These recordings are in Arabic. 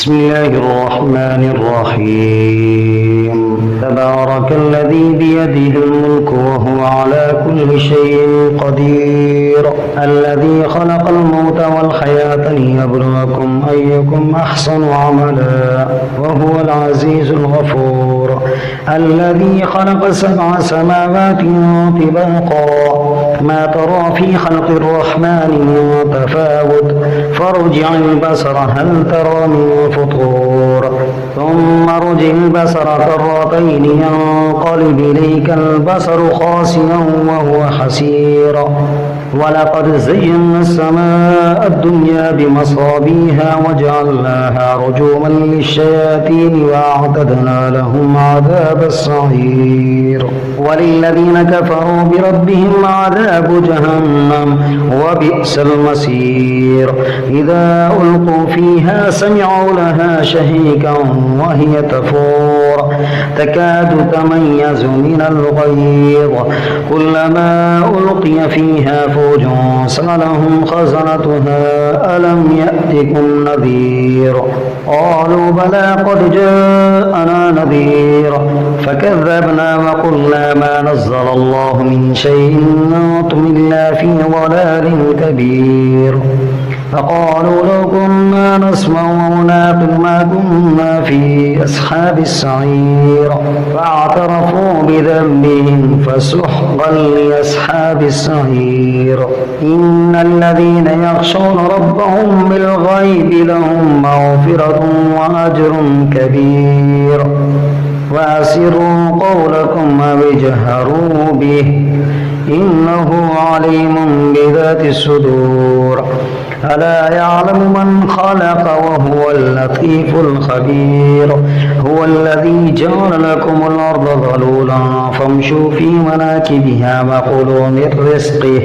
بسم الله الرحمن الرحيم تبارك الذي بيده الملك وهو على كل شيء قدير الذي خلق الموت والحياة ليبلوكم أيكم أحسن عملا وهو العزيز الغفور الذي خلق 7 سماوات طباقا ما ترى في خلق الرحمن من تفاوت فارجع البصر هل ترى من فطور ثم ارجع البصر كرتين ينقلب إليك البصر خاسئا وهو حسير ولقد زينا السماء الدنيا بمصابيها وجعلناها رجوما للشياطين وأعتدنا لهم عذاب السعير وللذين كفروا بربهم عذاب جهنم وبئس المصير إذا ألقوا فيها سمعوا لها شهيقا وهي تفور تكاد تميز من الغيظ كلما ألقي فيها فوج سألهم خزنتها ألم يأتكم نذير قالوا بلى قد جاءنا نذير فكذبنا وقلنا ما نزل الله من شيء أنتم إلا في ضلال كبير فقالوا لو كنا نسمع ونعقل ما كنا في أصحاب السعير فاعترفوا بذنبهم فسحقا لأصحاب السعير إن الذين يخشون ربهم بالغيب لهم مغفرة وأجر كبير وأسروا قولكم أو اجهروا به إنه عليم بذات الصدور ألا يعلم من خلق وهو اللطيف الخبير هو الذي جعل لكم الأرض ذلولا فامشوا في مناكبها وكلوا من رزقه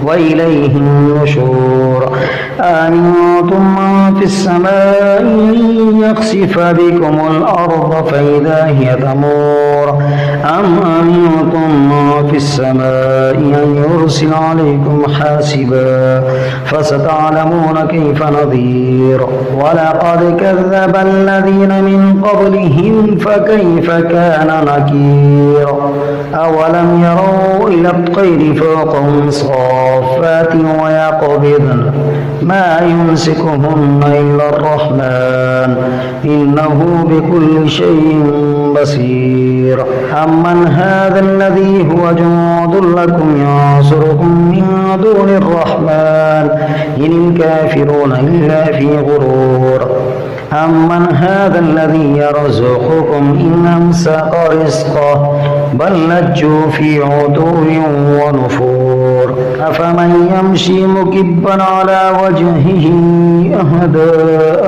وإليه النشور أأمنتم من في السماء أن يخسف بكم الأرض فإذا هي تمور أم أمنتم من في السماء أن يرسل عليكم حاسبا فستعلمون كيف نذير ولقد كذب الذين من قبلهم فكيف كان نكير أولم يروا إلى الطير فوقهم صافات ويقبضن ما يمسكهن إلا الرحمن إنه بكل شيء بصير أمن هذا الذي هو جند لكم ينصركم من دون الرحمن إن الكافرون إلا في غرور أمن هذا الذي يرزقكم إن أمسك رزقه بل لجوا في عتو ونفور أفمن يمشي مكبا على وجهه أهدى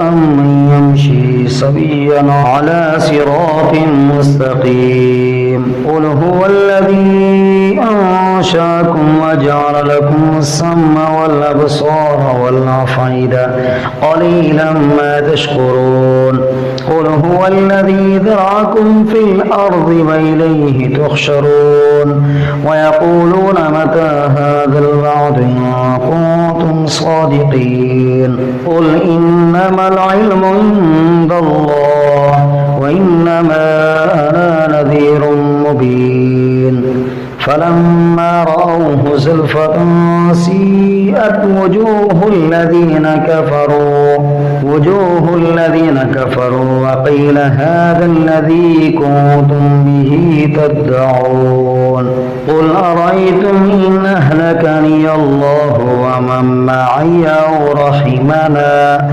أمن يمشي سويا على صراط مستقيم قل هو الذي أنشأكم وجعل لكم السمع والأبصار والأفئدة قليلا ما تشكرون قل هو الذي ذرأكم في الأرض وإليه تحشرون ويقولون متى هذا الوعد إن كنتم صادقين قل إنما العلم عند الله وإنما أنا نذير مبين فلما رأوه زلفة سيئت وجوه الذين كفروا وقيل هذا الذي كنتم به تدعون قل أرأيتم إن أهلكني الله ومن معي أو رحمنا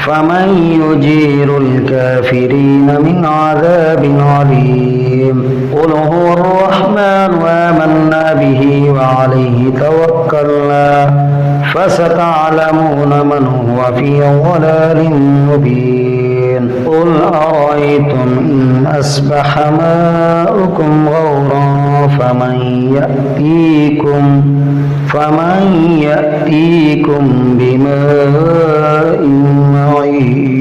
فمن يجير الكافرين من عذاب عليم قل هو الرحمن وآمنا به وعليه توكلنا فستعلمون من هو في ضلال مبين قل أرأيتم إن أصبح ماؤكم غورا فمن يأتيكم بماء معين